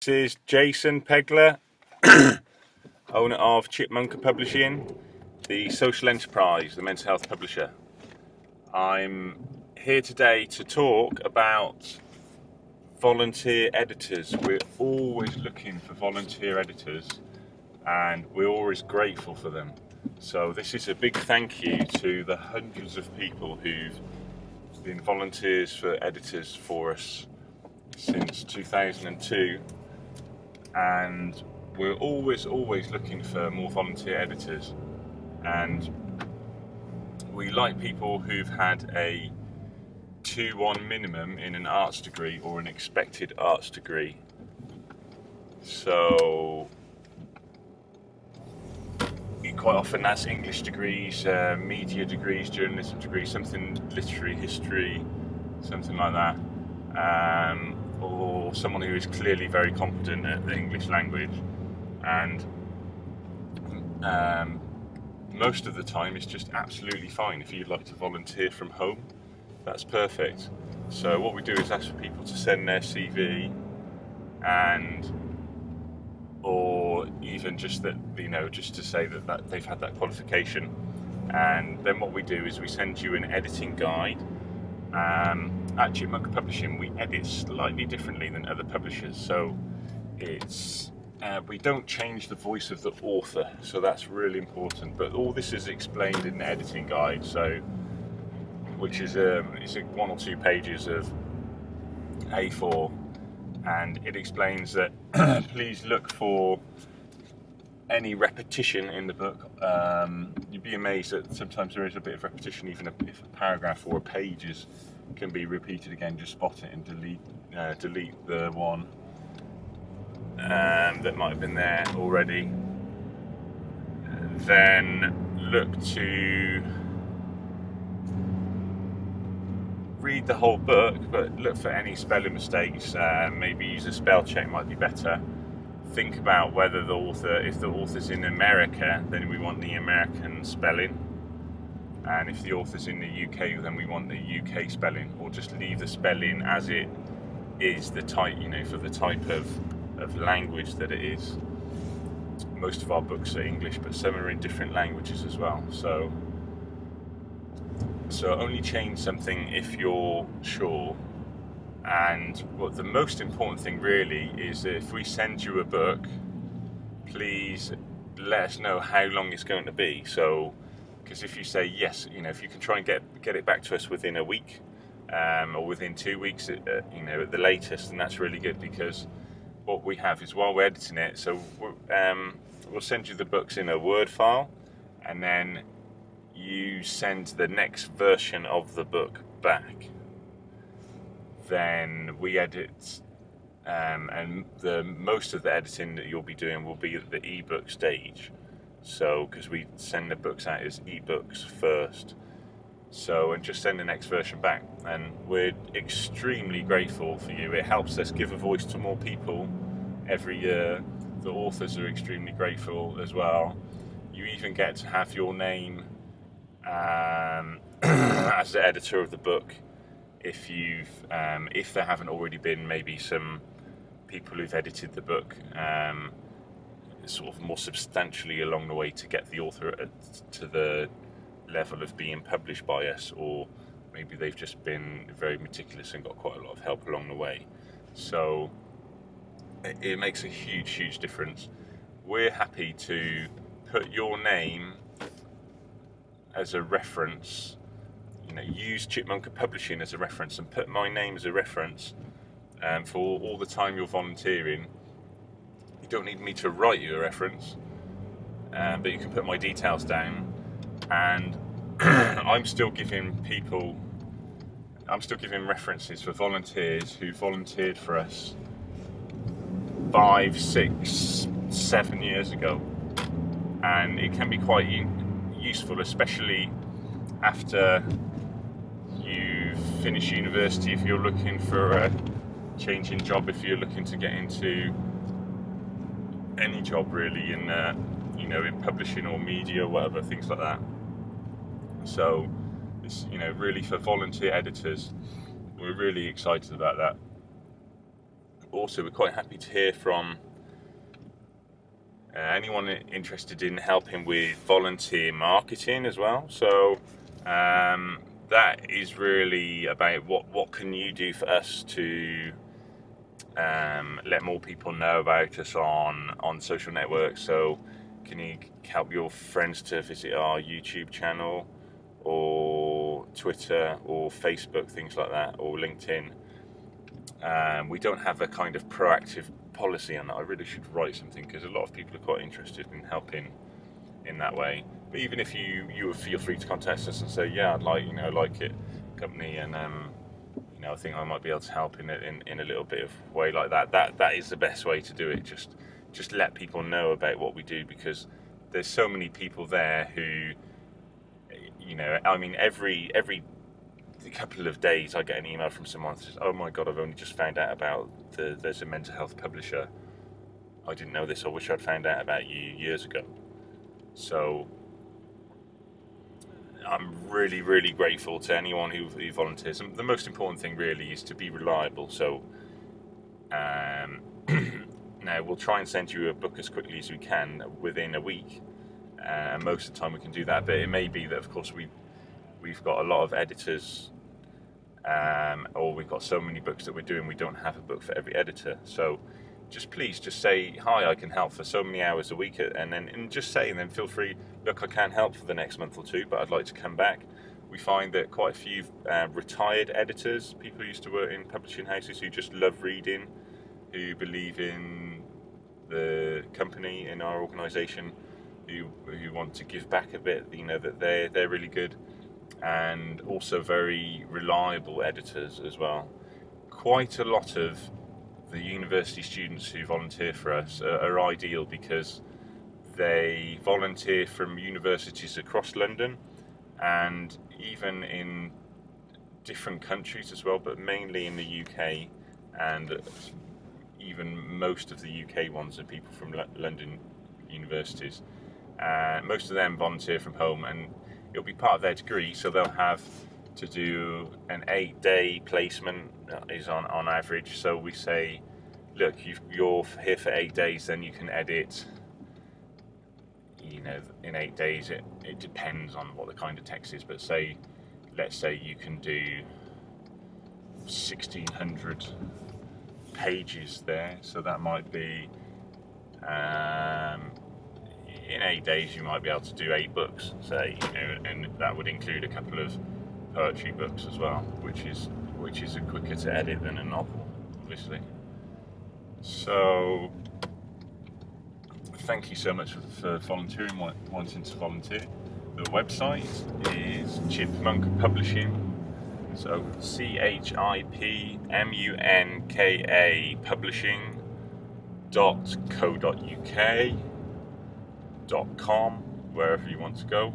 This is Jason Pegler, owner of Chipmunka Publishing, the social enterprise, the mental health publisher. I'm here today to talk about volunteer editors. We're always looking for volunteer editors and we're always grateful for them. So this is a big thank you to the hundreds of people who've been volunteers for editors for us since 2002. And we're always looking for more volunteer editors, and we like people who've had a 2-1 minimum in an arts degree or an expected arts degree. So quite often that's English degrees, media degrees, journalism degrees, something literary, history, something like that. Or someone who is clearly very competent at the English language, and most of the time it's just absolutely fine. If you'd like to volunteer from home, that's perfect. So what we do is ask for people to send their CV, or even just that, just to say that they've had that qualification, and then what we do is we send you an editing guide. At Chipmunka Publishing, we edit slightly differently than other publishers, so we don't change the voice of the author, so that's really important. But all this is explained in the editing guide, which is it's 1 or 2 pages of A4, and it explains that please look for any repetition in the book. You'd be amazed that sometimes there is a bit of repetition, even if a paragraph or a page can be repeated again. Just spot it and delete the one that might have been there already. Then look to read the whole book, but look for any spelling mistakes. Maybe use a spell check, might be better. Think about whether if the author's in America, then we want the American spelling, and if the author's in the UK, then we want the UK spelling, or just leave the spelling as it is, the type, for the type of language that it is. Most of our books are English, but some are in different languages as well. So only change something if you're sure. And what the most important thing really is that if we send you a book, please let us know how long it's going to be. So, because if you say yes, if you can try and get it back to us within a week, or within 2 weeks, at the latest, then that's really good. Because what we have is, while we're editing it, so we'll send you the books in a Word file, and then you send the next version of the book back. Then we edit, and most of the editing that you'll be doing will be at the ebook stage. So, because we send the books out as ebooks first, and just send the next version back. And we're extremely grateful for you. It helps us give a voice to more people every year. The authors are extremely grateful as well. You even get to have your name as the editor of the book, if there haven't already been maybe some people who've edited the book sort of more substantially along the way to get the author to the level of being published by us, or maybe they've just been very meticulous and got quite a lot of help along the way. So it makes a huge difference. We're happy to put your name as a reference. Use Chipmunka Publishing as a reference, and put my name as a reference for all the time you're volunteering. You don't need me to write you a reference, but you can put my details down, and I'm still giving references for volunteers who volunteered for us 5, 6, 7 years ago, and it can be quite useful, especially after you finish university, if you're looking for a change in job, if you're looking to get into any job really in in publishing or media or whatever, things like that. So it's really for volunteer editors, we're really excited about that. also we're quite happy to hear from anyone interested in helping with volunteer marketing as well. So that is really about what can you do for us to let more people know about us on social networks. So can you help your friends to visit our YouTube channel or Twitter or Facebook, things like that, or LinkedIn? We don't have a kind of proactive policy on that. I really should write something, because a lot of people are quite interested in helping in that way. But even if you would feel free to contact us and say, yeah, I'd like, like it company, and I think I might be able to help in a little bit of way like that. That is the best way to do it. Just let people know about what we do, because there's so many people there who, I mean, every couple of days I get an email from someone that says, oh my god, I've only just found out about there's a mental health publisher. I didn't know this. I wish I'd found out about you years ago. So I'm really, really grateful to anyone who volunteers. And the most important thing really is to be reliable. So now we'll try and send you a book as quickly as we can within a week. And most of the time we can do that. But it may be that, of course, we've got a lot of editors, or we've got so many books that we're doing, we don't have a book for every editor. So please say, hi, I can help for so many hours a week, and just say, and then feel free, look, I can't help for the next month or two, but I'd like to come back. We find that quite a few retired editors, people who used to work in publishing houses, who just love reading, who believe in the company, in our organisation, who want to give back a bit, that they're really good, and also very reliable editors as well. Quite a lot of the university students who volunteer for us are ideal, because they volunteer from universities across London and even in different countries as well, but mainly in the UK, and even most of the UK ones are people from London universities. Most of them volunteer from home, and it'll be part of their degree, so they'll have to do an 8-day placement is on average. So we say, look, you're here for 8 days, then you can edit, in 8 days, it depends on what the kind of text is, but let's say you can do 1,600 pages there, so that might be, in 8 days you might be able to do 8 books, say, and that would include a couple of poetry books as well, which is quicker to edit than a novel, obviously. So thank you so much for volunteering, wanting to volunteer. The website is Chipmunka Publishing, so CHIPMUNKA publishing.co.uk.com, wherever you want to go,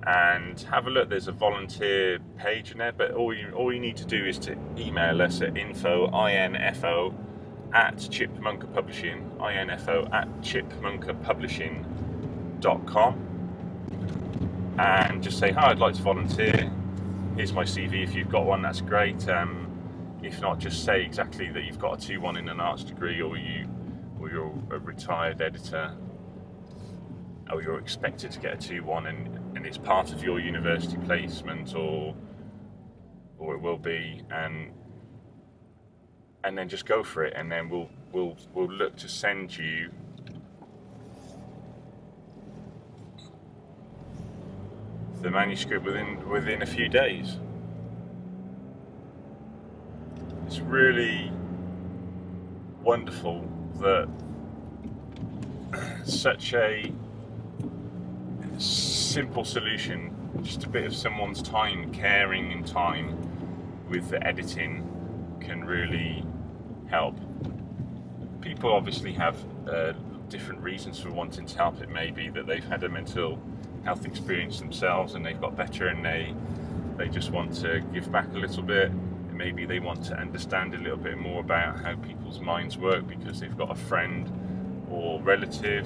and have a look. There's a volunteer page in there, but all you need to do is to email us at info@Chipmunka Publishing, info@chipmunkapublishing.com, and just say, hi, I'd like to volunteer. Here's my CV. If you've got one, that's great. If not, just say exactly that you've got a 2-1 in an arts degree, or you're a retired editor, or you're expected to get a 2-1, and it's part of your university placement, or it will be, and then just go for it, and then we'll look to send you the manuscript within a few days. It's really wonderful that such a simple solution, just a bit of someone's time, caring and time with the editing, can really help. People obviously have different reasons for wanting to help. It may be that they've had a mental health experience themselves and they've got better, and they just want to give back a little bit. Maybe they want to understand a little bit more about how people's minds work because they've got a friend or relative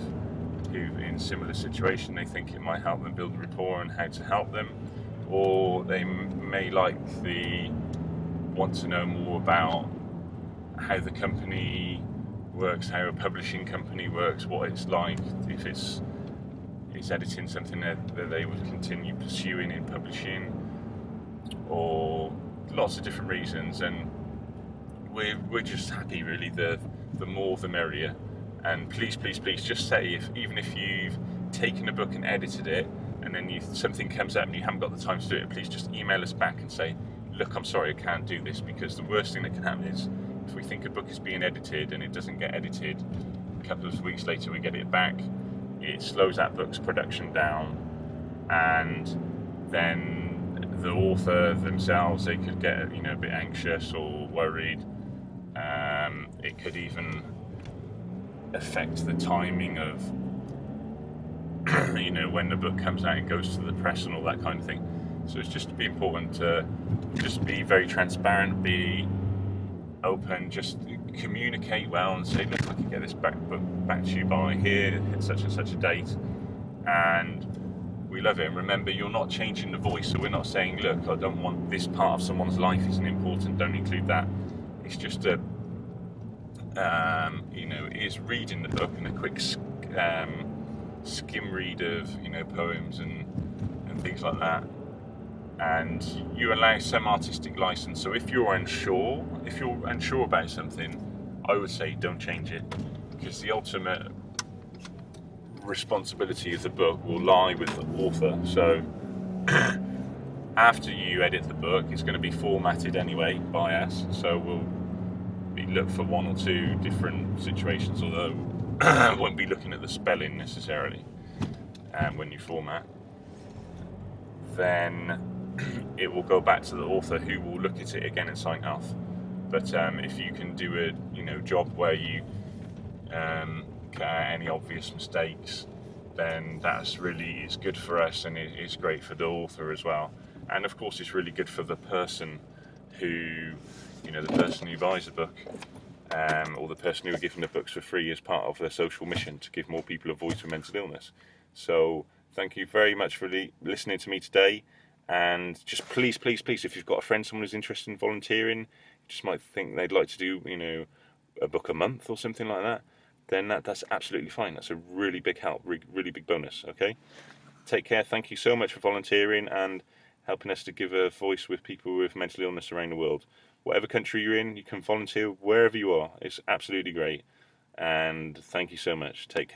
who in a similar situation, they think it might help them build a rapport and how to help them. Or they may want to know more about how the company works, how a publishing company works, what it's like, if it's editing something that they would continue pursuing in publishing, or lots of different reasons. And we're just happy, really. The more the merrier. And please just say, even if you've taken a book and edited it, and then something comes up and you haven't got the time to do it, please just email us back and say, look, I'm sorry, I can't do this. Because the worst thing that can happen is, if we think a book is being edited and it doesn't get edited, a couple of weeks later we get it back, it slows that book's production down, and then the author themselves, they could get a bit anxious or worried. It could even affect the timing of when the book comes out and goes to the press and all that kind of thing. So it's just important to just be very transparent, be open, just communicate well and say, look, I can get this book back to you by here at such and such a date, and we love it. And remember, you're not changing the voice, so we're not saying, look, I don't want this part of someone's life isn't important, don't include that. It's just a is reading the book and a quick skim read of poems and things like that, and you allow some artistic license. So if you're unsure about something, I would say don't change it, because the ultimate responsibility of the book will lie with the author. So after you edit the book, it's going to be formatted anyway by us, so we'll look for one or two different situations, although I won't be looking at the spelling necessarily when you format. Then it will go back to the author, who will look at it again and sign off. But if you can do a job where you cut out any obvious mistakes, then that's really is good for us, and it's great for the author as well. And of course, it's really good for the person who buys the book, or the person who are giving the books for free as part of their social mission to give more people a voice with mental illness. So thank you very much for listening to me today. And just please, if you've got a friend, someone who's interested in volunteering, just might think they'd like to do, a book a month or something like that, then that's absolutely fine. That's a really big help, really big bonus, okay? Take care. Thank you so much for volunteering and helping us to give a voice with people with mental illness around the world. Whatever country you're in, you can volunteer wherever you are. It's absolutely great. And thank you so much. Take care.